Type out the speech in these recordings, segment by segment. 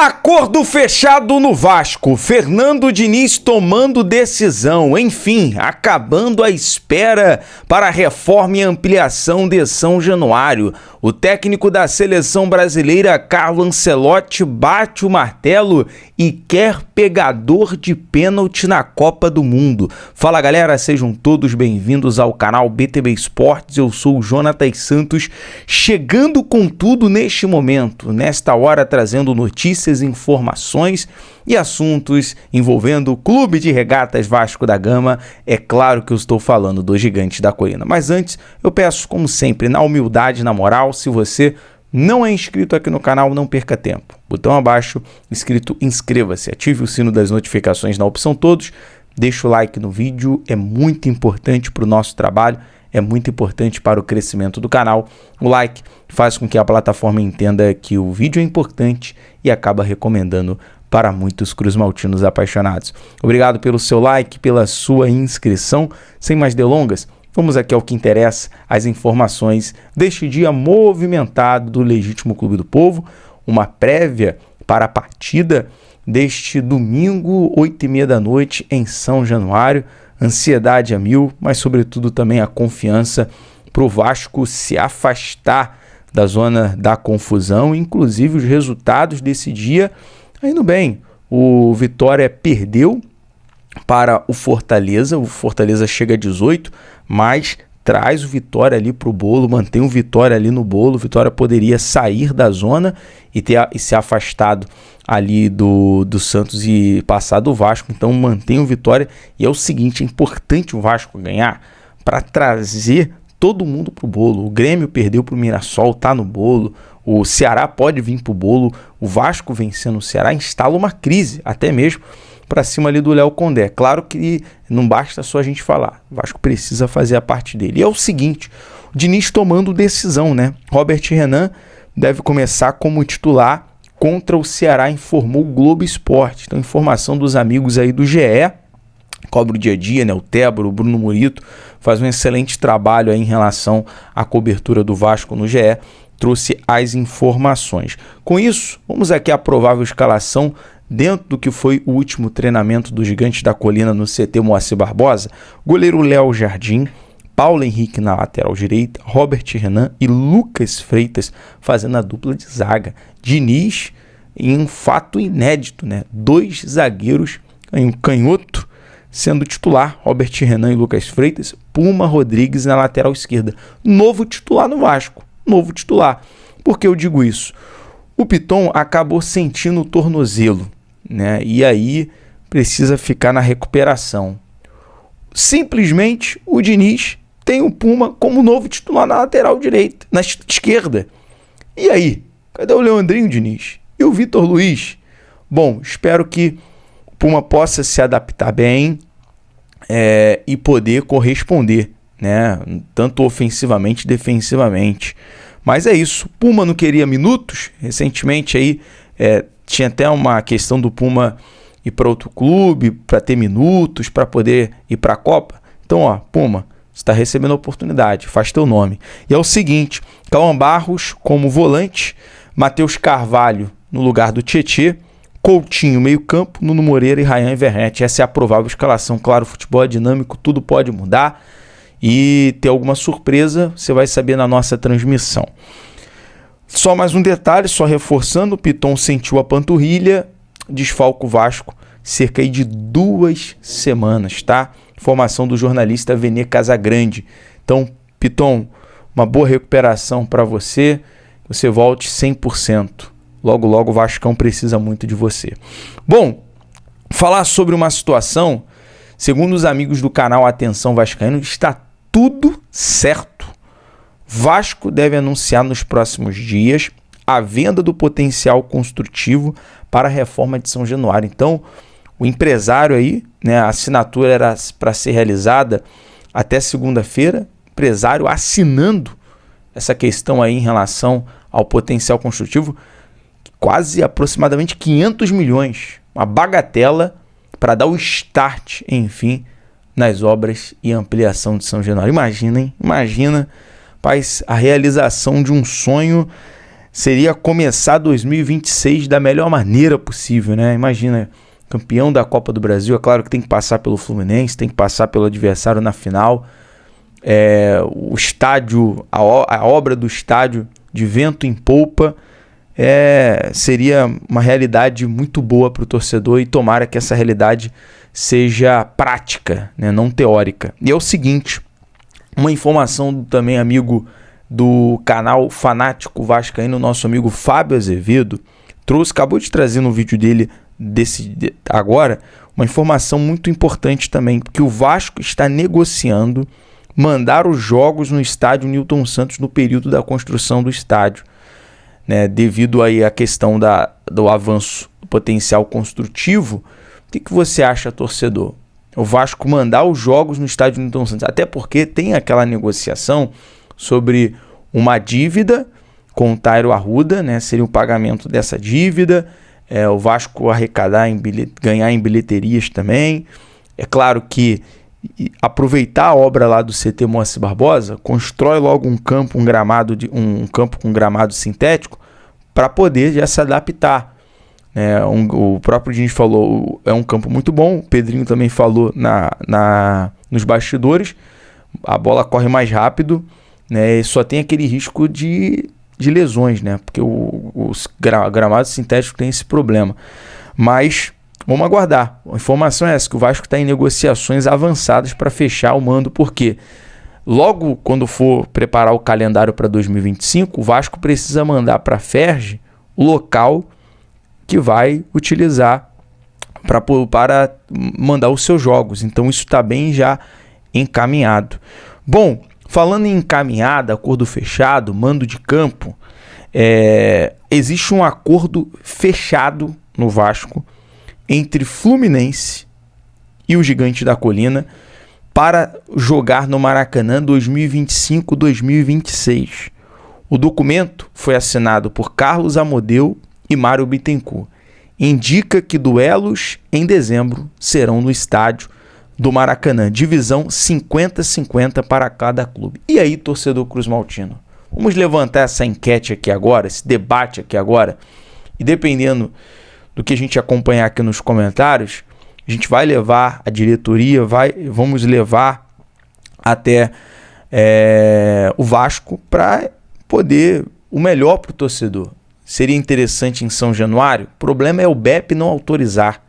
Acordo fechado no Vasco, Fernando Diniz tomando decisão, enfim, acabando a espera para a reforma e ampliação de São Januário. O técnico da seleção brasileira, Carlo Ancelotti, bate o martelo e quer pegador de pênalti na Copa do Mundo. Fala galera, sejam todos bem-vindos ao canal BTB Esportes, eu sou o Jonatas Santos, chegando com tudo neste momento, nesta hora trazendo notícias, informações e assuntos envolvendo o Clube de Regatas Vasco da Gama. É claro que eu estou falando do Gigante da Colina, mas antes eu peço, como sempre, na humildade, na moral, se você não é inscrito aqui no canal, não perca tempo. Botão abaixo, escrito inscreva-se, ative o sino das notificações na opção todos, deixa o like no vídeo, é muito importante para o nosso trabalho, é muito importante para o crescimento do canal. O like faz com que a plataforma entenda que o vídeo é importante e acaba recomendando para muitos cruzmaltinos apaixonados. Obrigado pelo seu like, pela sua inscrição. Sem mais delongas, vamos aqui ao que interessa, as informações deste dia movimentado do Legítimo Clube do Povo, uma prévia para a partida deste domingo, 8h30 da noite, em São Januário. Ansiedade a mil, mas sobretudo também a confiança para o Vasco se afastar da zona da confusão, inclusive os resultados desse dia. Indo bem, o Vitória perdeu para o Fortaleza chega a 18, mas traz o Vitória ali para o bolo, mantém o Vitória ali no bolo. O Vitória poderia sair da zona e ser afastado ali do Santos e passar do Vasco, então mantém o Vitória. E é o seguinte, é importante o Vasco ganhar para trazer todo mundo pro bolo. O Grêmio perdeu pro Mirassol, tá no bolo. O Ceará pode vir pro bolo. O Vasco vencendo o Ceará instala uma crise, até mesmo para cima ali do Léo Condé. Claro que não basta só a gente falar, o Vasco precisa fazer a parte dele. E é o seguinte, o Diniz tomando decisão, né? Robert Renan deve começar como titular contra o Ceará, informou o Globo Esporte. Então, informação dos amigos aí do GE, cobre o dia a dia, né? O Tébora, o Bruno Murito, faz um excelente trabalho aí em relação à cobertura do Vasco no GE, trouxe as informações. Com isso, vamos aqui à provável escalação dentro do que foi o último treinamento do Gigante da Colina no CT Moacir Barbosa. Goleiro Léo Jardim, Paulo Henrique na lateral direita, Robert Renan e Lucas Freitas fazendo a dupla de zaga. Diniz, em um fato inédito, né? 2 zagueiros, um canhoto sendo titular, Robert Renan e Lucas Freitas, Puma Rodrigues na lateral esquerda. Novo titular no Vasco, novo titular. Por que eu digo isso? O Piton acabou sentindo o tornozelo, né? E aí precisa ficar na recuperação. Simplesmente o Diniz tem o Puma como novo titular na lateral direita, na esquerda. E aí? Cadê o Leandrinho Diniz? E o Vitor Luiz? Bom, espero que o Puma possa se adaptar bem e poder corresponder, né? Tanto ofensivamente, defensivamente. Mas é isso. Puma não queria minutos. Recentemente aí tinha até uma questão do Puma ir para outro clube, para ter minutos, para poder ir para a Copa. Então, ó, Puma, você está recebendo a oportunidade, faz teu nome. E é o seguinte, Cauã Barros como volante, Matheus Carvalho no lugar do Tietê, Coutinho meio campo, Nuno Moreira e Ryan Everett. Essa é a provável escalação. Claro, o futebol é dinâmico, tudo pode mudar. E ter alguma surpresa, você vai saber na nossa transmissão. Só mais um detalhe, só reforçando, o Piton sentiu a panturrilha, desfalca o Vasco cerca aí de 2 semanas, tá? Informação do jornalista Vene Casagrande. Então, Piton, uma boa recuperação para você, você volte 100%. Logo, logo o Vascão precisa muito de você. Bom, falar sobre uma situação, segundo os amigos do canal Atenção Vascaíno, está tudo certo. Vasco deve anunciar nos próximos dias a venda do potencial construtivo para a reforma de São Januário. Então, o empresário aí, né, a assinatura era para ser realizada até segunda-feira, empresário assinando essa questão aí em relação ao potencial construtivo, quase aproximadamente 500 milhões, uma bagatela para dar o start, enfim, nas obras e ampliação de São Januário. Imagina, hein? Imagina, a realização de um sonho seria começar 2026 da melhor maneira possível, né? Imagina, campeão da Copa do Brasil, é claro que tem que passar pelo Fluminense, tem que passar pelo adversário na final. O estádio, a obra do estádio de vento em polpa, seria uma realidade muito boa para o torcedor, e tomara que essa realidade seja prática, né, não teórica. E é o seguinte, uma informação também, amigo do canal Fanático Vascaíno, nosso amigo Fábio Azevedo, acabou de trazer no vídeo dele agora, uma informação muito importante também, que o Vasco está negociando mandar os jogos no estádio Newton Santos no período da construção do estádio, né, devido aí à questão do avanço do potencial construtivo. O que você acha, torcedor? O Vasco mandar os jogos no estádio Newton Santos, até porque tem aquela negociação sobre uma dívida com o Tairo Arruda, né? Seria o pagamento dessa dívida, o Vasco arrecadar, ganhar em bilheterias também. É claro que aproveitar a obra lá do CT Moacir Barbosa, constrói logo um campo com gramado sintético para poder já se adaptar. O próprio Diniz falou, é um campo muito bom, o Pedrinho também falou nos bastidores, a bola corre mais rápido, né, e só tem aquele risco de lesões, né, porque os gramados sintéticos têm esse problema. Mas vamos aguardar. A informação é essa, que o Vasco está em negociações avançadas para fechar o mando, porque logo quando for preparar o calendário para 2025, o Vasco precisa mandar para a Ferj o local que vai utilizar para mandar os seus jogos. Então isso está bem já encaminhado. Bom, falando em encaminhada, acordo fechado, mando de campo, existe um acordo fechado no Vasco entre Fluminense e o Gigante da Colina para jogar no Maracanã 2025-2026. O documento foi assinado por Carlos Amodeu e Mário Bittencourt. Indica que duelos em dezembro serão no estádio do Maracanã, divisão 50-50 para cada clube. E aí, torcedor cruzmaltino, vamos levantar essa enquete aqui agora, esse debate aqui agora, e dependendo do que a gente acompanhar aqui nos comentários, a gente vai levar a diretoria, vamos levar até o Vasco para poder o melhor para o torcedor. Seria interessante em São Januário. O problema é o BEP não autorizar,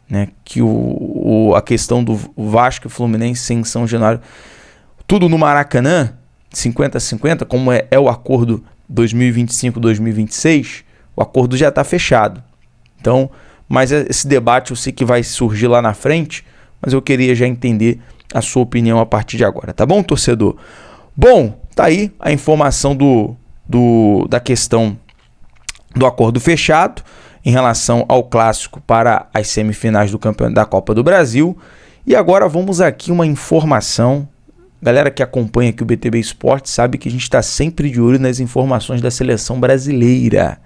né, que a questão do Vasco e Fluminense em São Januário, tudo no Maracanã, 50-50, como é o acordo 2025-2026, o acordo já está fechado. Então, mas esse debate eu sei que vai surgir lá na frente, mas eu queria já entender a sua opinião a partir de agora, tá bom, torcedor? Bom, tá aí a informação da questão do acordo fechado em relação ao clássico para as semifinais do campeonato da Copa do Brasil. E agora vamos aqui uma informação. Galera que acompanha aqui o BTB Esporte sabe que a gente está sempre de olho nas informações da seleção brasileira.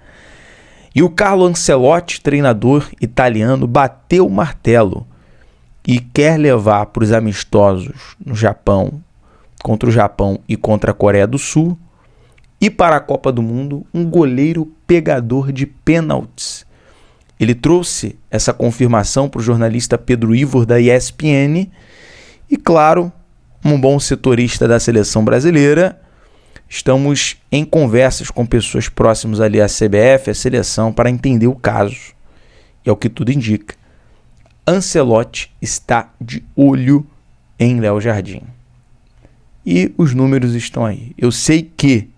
E o Carlo Ancelotti, treinador italiano, bateu o martelo e quer levar para os amistosos no Japão, contra o Japão e contra a Coreia do Sul, e para a Copa do Mundo, um goleiro pegador de pênaltis. Ele trouxe essa confirmação para o jornalista Pedro Ivor, da ESPN, e claro, um bom setorista da seleção brasileira. Estamos em conversas com pessoas próximas ali à CBF, à seleção, para entender o caso. E é o que tudo indica. Ancelotti está de olho em Léo Jardim. E os números estão aí. Eu sei que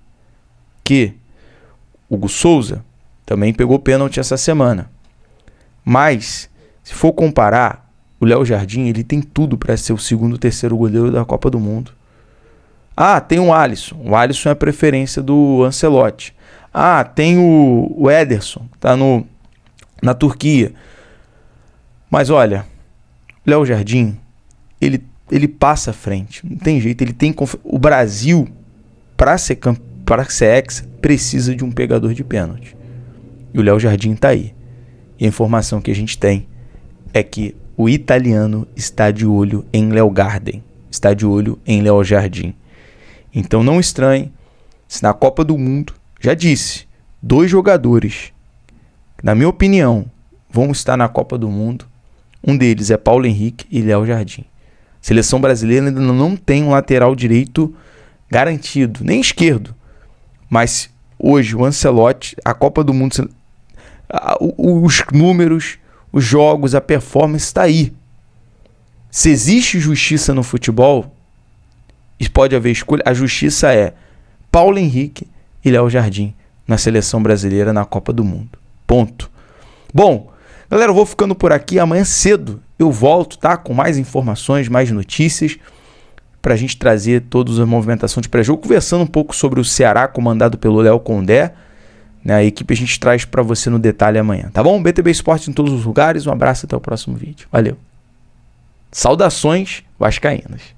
Hugo Souza também pegou pênalti essa semana. Mas, se for comparar, o Léo Jardim ele tem tudo para ser o segundo, terceiro goleiro da Copa do Mundo. Ah, tem o Alisson. O Alisson é a preferência do Ancelotti. Ah, tem o Ederson, tá na Turquia. Mas olha, o Léo Jardim, ele passa à frente. Não tem jeito, ele tem o Brasil, para ser hexa, precisa de um pegador de pênalti. E o Léo Jardim está aí. E a informação que a gente tem é que o italiano está de olho em Léo Garden, está de olho em Léo Jardim. Então não estranhe se na Copa do Mundo, já disse, 2 jogadores, na minha opinião, vão estar na Copa do Mundo. Um deles é Paulo Henrique e Léo Jardim. A seleção brasileira ainda não tem um lateral direito garantido, nem esquerdo. Mas hoje o Ancelotti, a Copa do Mundo, os números, os jogos, a performance está aí. Se existe justiça no futebol, e pode haver escolha, a justiça é Paulo Henrique e Léo Jardim na seleção brasileira na Copa do Mundo. Ponto. Bom, galera, eu vou ficando por aqui. Amanhã cedo eu volto, tá? Com mais informações, mais notícias, pra gente trazer todas as movimentações de pré-jogo, conversando um pouco sobre o Ceará, comandado pelo Léo Condé, né? A equipe a gente traz pra você no detalhe amanhã, tá bom? BTB Esporte em todos os lugares. Um abraço, até o próximo vídeo. Valeu. Saudações vascaínas.